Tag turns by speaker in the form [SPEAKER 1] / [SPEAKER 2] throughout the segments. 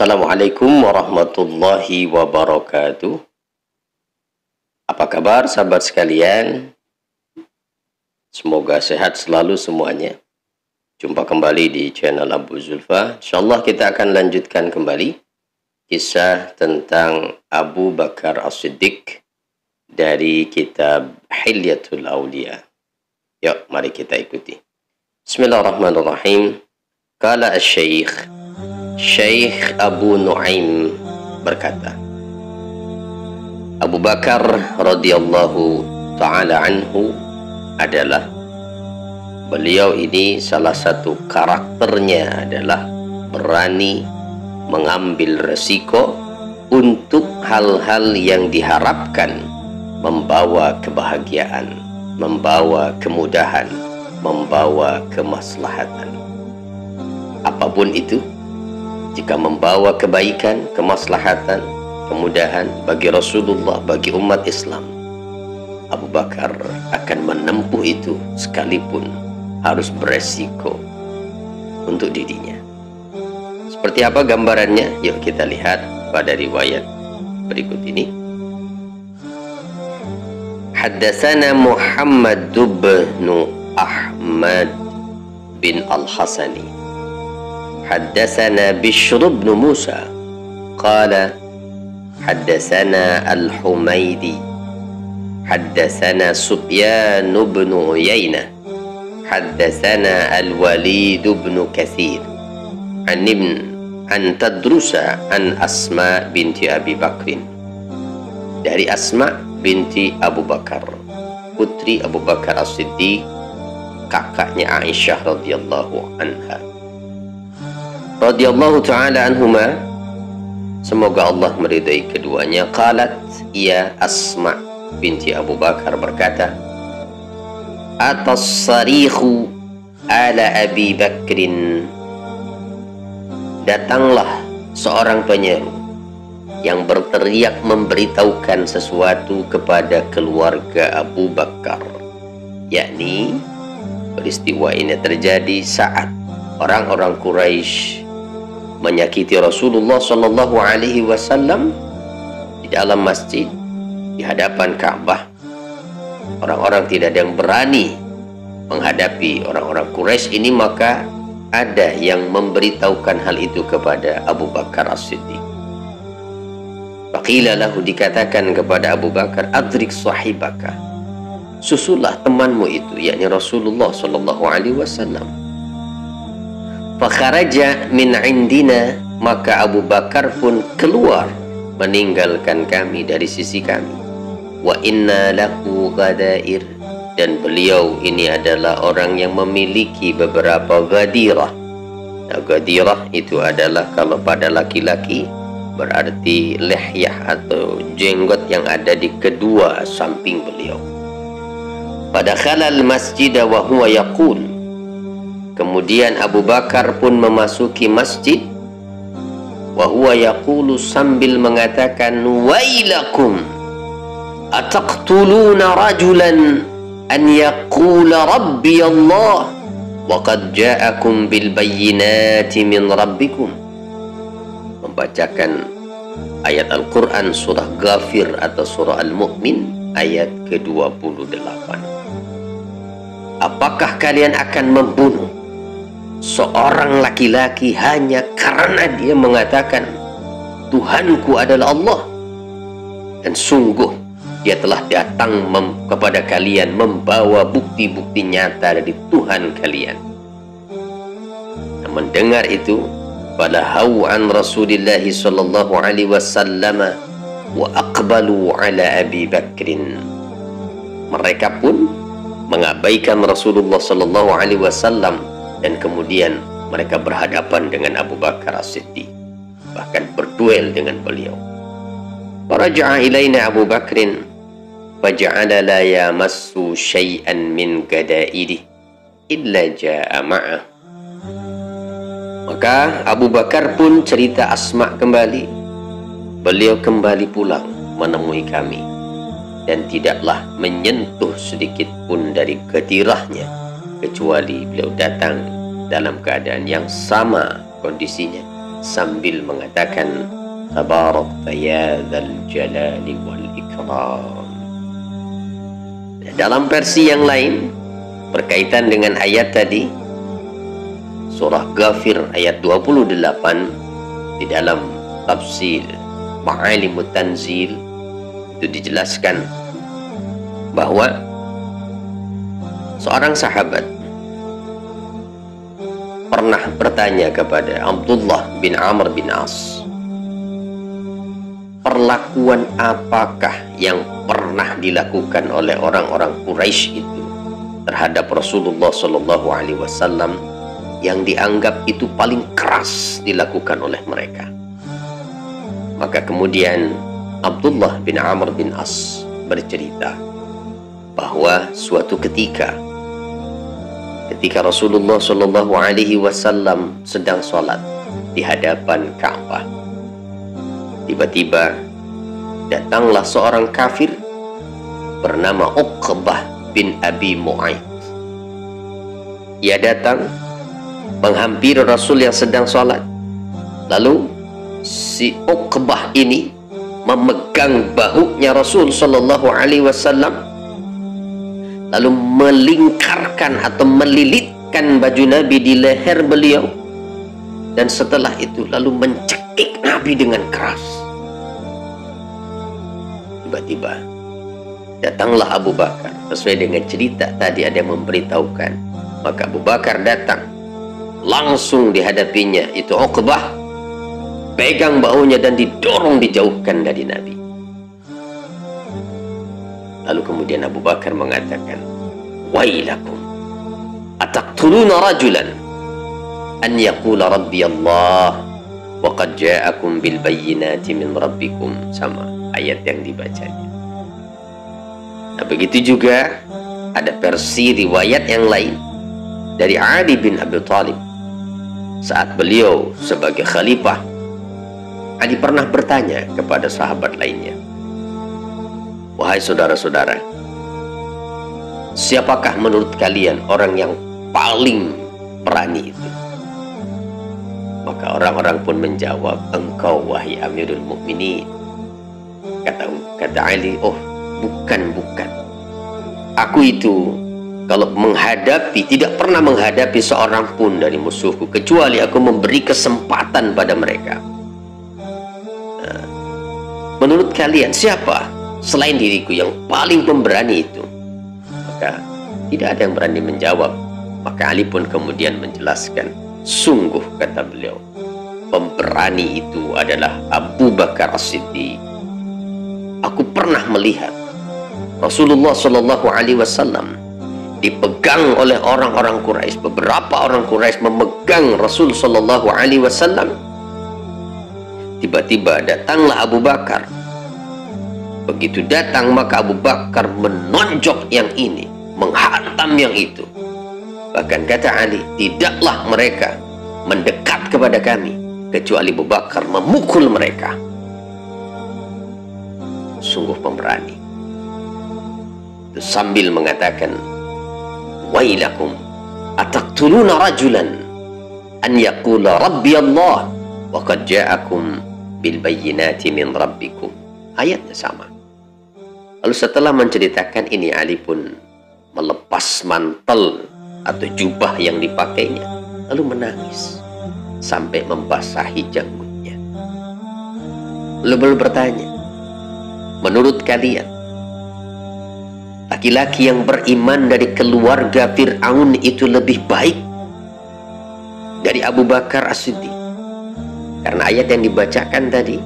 [SPEAKER 1] Assalamualaikum warahmatullahi wabarakatuh. Apa kabar sahabat sekalian? Semoga sehat selalu semuanya. Jumpa kembali di channel Abu Zulfa. InsyaAllah kita akan lanjutkan kembali kisah tentang Abu Bakar As-Siddiq dari kitab Hilyatul Awliya. Yuk, mari kita ikuti. Bismillahirrahmanirrahim. Qala asy-Syaikh Syekh Abu Nuaim berkata, Abu Bakar radhiyallahu ta'ala anhu adalah, beliau ini salah satu karakternya adalah berani mengambil resiko untuk hal-hal yang diharapkan membawa kebahagiaan, membawa kemudahan, membawa kemaslahatan. Apapun itu, jika membawa kebaikan, kemaslahatan, kemudahan bagi Rasulullah, bagi umat Islam, Abu Bakar akan menempuh itu sekalipun harus beresiko untuk dirinya. Seperti apa gambarannya? Yuk kita lihat pada riwayat berikut ini. Haddatsana Muhammad bin Ahmad bin Al-Hasani حدثنا بشر بن موسى قال حدثنا الحميدي حدثنا سفيان بن عيينة حدثنا الوليد بن كثير عن تدرس عن أسماء بنت أبي بكر dari Asma binti Abu Bakar, putri Abu Bakar As-Siddiq, kakaknya Aisyah radhiyallahu anha. Radhiyallahu ta'ala anhuma, semoga Allah meridai keduanya. Qalat, ia Asma binti Abu Bakar berkata, atas sarikhu ala Abi Bakrin, datanglah seorang penyeru yang berteriak memberitahukan sesuatu kepada keluarga Abu Bakar, yakni peristiwa ini terjadi saat orang-orang Quraisy menyakiti Rasulullah Shallallahu Alaihi Wasallam di dalam masjid di hadapan Ka'bah. Orang-orang tidak ada yang berani menghadapi orang-orang Quraisy ini, maka ada yang memberitahukan hal itu kepada Abu Bakar As-Siddiq. Faqila lahu, dikatakan kepada Abu Bakar, adrik sahibaka, susulah temanmu itu, yakni Rasulullah Shallallahu Alaihi Wasallam. Fakharaja min indina, maka Abu Bakar pun keluar meninggalkan kami dari sisi kami. Wa inna lahu ghadair, dan beliau ini adalah orang yang memiliki beberapa ghadirah. Nah, ghadirah itu adalah kalau pada laki-laki berarti lihyah atau jenggot yang ada di kedua samping beliau. Pada khalal masjid wa huwa yaqul, kemudian Abu Bakar pun memasuki masjid, wa huwa yaqulu, sambil mengatakan, wailakum ataqtuluna rajulan an yaqula rabbi Allah wa qad ja'akum bil bayyinati min rabbikum. Membacakan ayat Al-Quran surah Ghafir atau surah Al-Mu'min ayat ke-28. Apakah kalian akan membunuh seorang laki-laki hanya karena dia mengatakan Tuhanku adalah Allah, dan sungguh dia telah datang kepada kalian membawa bukti-bukti nyata dari Tuhan kalian. Nah, mendengar itu, falahau an Rasulillah sallallahu alaihi wasallam wa aqbalu ala Abi Bakrin, mereka pun mengabaikan Rasulullah sallallahu alaihi wasallam dan kemudian mereka berhadapan dengan Abu Bakar As-Siddiq, bahkan berduel dengan beliau. Faraja'a ilaina Abu Bakrin faja'ala la yamassu syai'an min gada'ihi illa ja'a ma'ah. Maka Abu Bakar pun cerita Asma kembali. Beliau kembali pulang menemui kami dan tidaklah menyentuh sedikit pun dari ketirahnya kecuali beliau datang dalam keadaan yang sama kondisinya sambil mengatakan tabarakta ya dzal jalali wal ikram. Dalam versi yang lain berkaitan dengan ayat tadi, surah Ghafir ayat 28, di dalam tafsir Ma'alimut Tanzil itu dijelaskan bahwa seorang sahabat pernah bertanya kepada Abdullah bin Amr bin As, perlakuan apakah yang pernah dilakukan oleh orang-orang Quraisy itu terhadap Rasulullah Shallallahu Alaihi Wasallam yang dianggap itu paling keras dilakukan oleh mereka. Maka kemudian Abdullah bin Amr bin As bercerita bahwa suatu ketika Rasulullah Shallallahu Alaihi Wasallam sedang sholat di hadapan Ka'bah, tiba-tiba datanglah seorang kafir bernama Uqbah bin Abi Mu'ayth. Ia datang menghampiri Rasul yang sedang sholat. Lalu si Uqbah ini memegang bahunya Rasul Shallallahu Alaihi Wasallam, lalu melingkarkan atau melilitkan baju Nabi di leher beliau, dan setelah itu lalu mencekik Nabi dengan keras. Tiba-tiba datanglah Abu Bakar. Sesuai dengan cerita tadi ada yang memberitahukan, maka Abu Bakar datang, langsung dihadapinya itu Uqbah, pegang bahunya dan didorong dijauhkan dari Nabi. Lalu kemudian Abu Bakar mengatakan, wailakum ataqtuluna rajulan an yaqula rabbi Allah wa qad ja'akum bil bayyinati min rabbikum, sama ayat yang dibacanya. Nah, begitu juga ada versi riwayat yang lain dari Ali bin Abi Thalib. Saat beliau sebagai khalifah, Ali pernah bertanya kepada sahabat lainnya, wahai saudara-saudara, siapakah menurut kalian orang yang paling berani itu? Maka orang-orang pun menjawab, engkau wahai Amirul Mukminin. Kata Ali, oh bukan. Aku itu kalau menghadapi, tidak pernah menghadapi seorang pun dari musuhku kecuali aku memberi kesempatan pada mereka. Nah, menurut kalian siapa selain diriku yang paling pemberani itu? Maka tidak ada yang berani menjawab. Maka Ali pun kemudian menjelaskan, sungguh kata beliau, pemberani itu adalah Abu Bakar As-Siddiq. Aku pernah melihat Rasulullah Shallallahu Alaihi Wasallam dipegang oleh orang-orang Quraisy. Beberapa orang Quraisy memegang Rasul Shallallahu Alaihi Wasallam. Tiba-tiba datanglah Abu Bakar. Begitu datang, maka Abu Bakar menonjok yang ini, menghantam yang itu. Bahkan kata Ali, tidaklah mereka mendekat kepada kami kecuali Abu Bakar memukul mereka. Sungguh pemberani. Sambil mengatakan, wailakum ataqtuluna rajulan an yaqula rabbi Allah wa qad ja'akum bil bayyinati min rabbikum. Ayatnya sama. Lalu setelah menceritakan ini, Ali pun melepas mantel atau jubah yang dipakainya, lalu menangis sampai membasahi janggutnya. Lalu bertanya, menurut kalian laki-laki yang beriman dari keluarga Fir'aun itu lebih baik dari Abu Bakar As-Siddiq? Karena ayat yang dibacakan tadi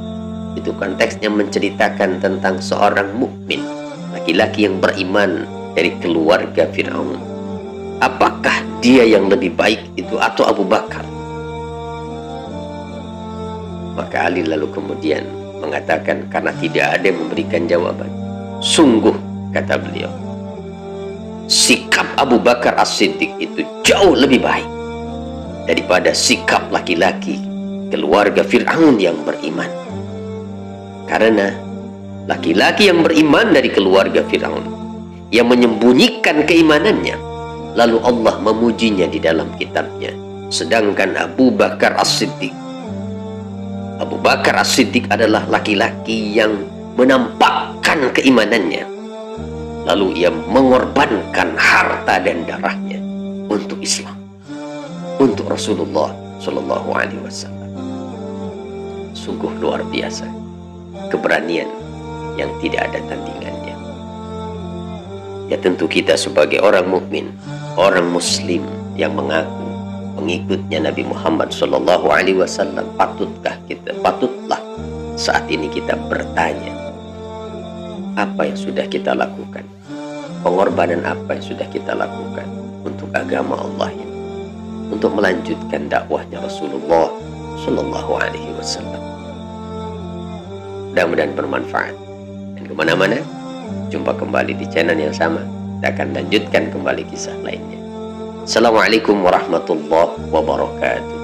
[SPEAKER 1] itu konteksnya menceritakan tentang seorang mukmin, laki-laki yang beriman dari keluarga Fir'aun. Apakah dia yang lebih baik itu atau Abu Bakar? Maka Ali lalu kemudian mengatakan, karena tidak ada yang memberikan jawaban, sungguh kata beliau, sikap Abu Bakar As-Siddiq itu jauh lebih baik daripada sikap laki-laki keluarga Fir'aun yang beriman. Karena laki-laki yang beriman dari keluarga Fir'aun yang menyembunyikan keimanannya, lalu Allah memujinya di dalam kitabnya. Sedangkan Abu Bakar As-Siddiq Abu Bakar As-Siddiq adalah laki-laki yang menampakkan keimanannya, lalu ia mengorbankan harta dan darahnya untuk Islam, untuk Rasulullah Shallallahu Alaihi Wasallam. Sungguh luar biasa keberanian yang tidak ada tandingannya. Ya tentu kita sebagai orang mukmin, orang muslim yang mengaku pengikutnya Nabi Muhammad Shallallahu Alaihi Wasallam, patutlah saat ini kita bertanya, apa yang sudah kita lakukan, pengorbanan apa yang sudah kita lakukan untuk agama Allah ini, untuk melanjutkan dakwahnya Rasulullah Shallallahu Alaihi Wasallam. Mudah-mudahan bermanfaat. Dan kemana-mana, jumpa kembali di channel yang sama. Kita akan lanjutkan kembali kisah lainnya. Assalamualaikum warahmatullahi wabarakatuh.